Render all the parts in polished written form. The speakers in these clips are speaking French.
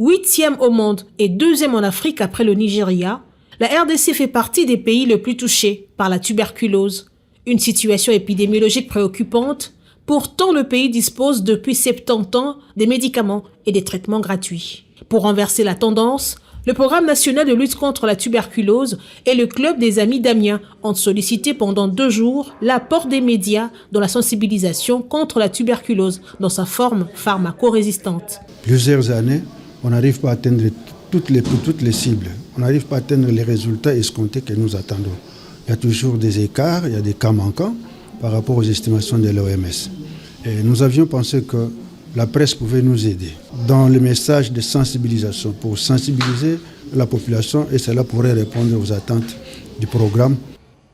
8e au monde et 2e en Afrique après le Nigeria, la RDC fait partie des pays les plus touchés par la tuberculose. Une situation épidémiologique préoccupante. Pourtant, le pays dispose depuis 70 ans des médicaments et des traitements gratuits. Pour renverser la tendance, le Programme national de lutte contre la tuberculose et le Club des Amis d'Amiens ont sollicité pendant 2 jours l'apport des médias dans la sensibilisation contre la tuberculose dans sa forme pharmacorésistante. Plusieurs années, on n'arrive pas à atteindre toutes les cibles. On n'arrive pas à atteindre les résultats escomptés que nous attendons. Il y a toujours des écarts, il y a des cas manquants par rapport aux estimations de l'OMS. Et nous avions pensé que la presse pouvait nous aider dans le message de sensibilisation pour sensibiliser la population et cela pourrait répondre aux attentes du programme.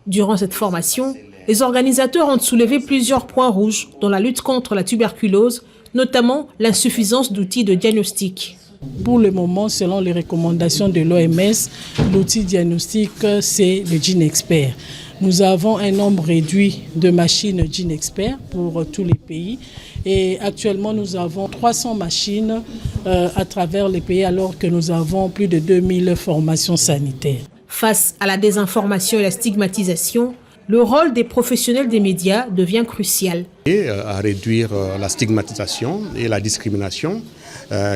Durant cette formation, les organisateurs ont soulevé plusieurs points rouges dans la lutte contre la tuberculose, notamment l'insuffisance d'outils de diagnostic. Pour le moment, selon les recommandations de l'OMS, l'outil diagnostic, c'est le GeneXpert. Nous avons un nombre réduit de machines GeneXpert pour tous les pays. Et actuellement, nous avons 300 machines à travers les pays, alors que nous avons plus de 2000 formations sanitaires. Face à la désinformation et la stigmatisation, le rôle des professionnels des médias devient crucial. Et à réduire la stigmatisation et la discrimination,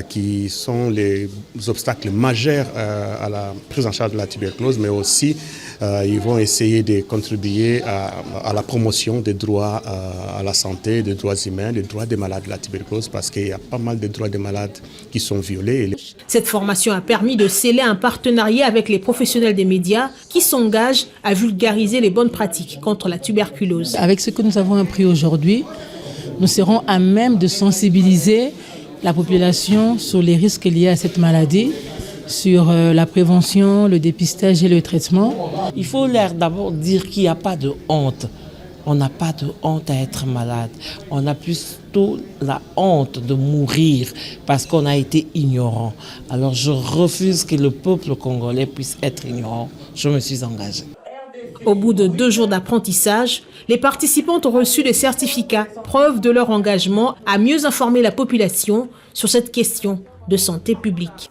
qui sont les obstacles majeurs à la prise en charge de la tuberculose, mais aussi ils vont essayer de contribuer à la promotion des droits à la santé, des droits humains, des droits des malades de la tuberculose, parce qu'il y a pas mal de droits des malades qui sont violés. Cette formation a permis de sceller un partenariat avec les professionnels des médias qui s'engagent à vulgariser les bonnes pratiques contre la tuberculose. Avec ce que nous avons appris aujourd'hui, nous serons à même de sensibiliser la population sur les risques liés à cette maladie, sur la prévention, le dépistage et le traitement. Il faut leur d'abord dire qu'il n'y a pas de honte. On n'a pas de honte à être malade. On a plutôt la honte de mourir parce qu'on a été ignorant. Alors je refuse que le peuple congolais puisse être ignorant. Je me suis engagée. Au bout de 2 jours d'apprentissage, les participantes ont reçu des certificats, preuve de leur engagement à mieux informer la population sur cette question de santé publique.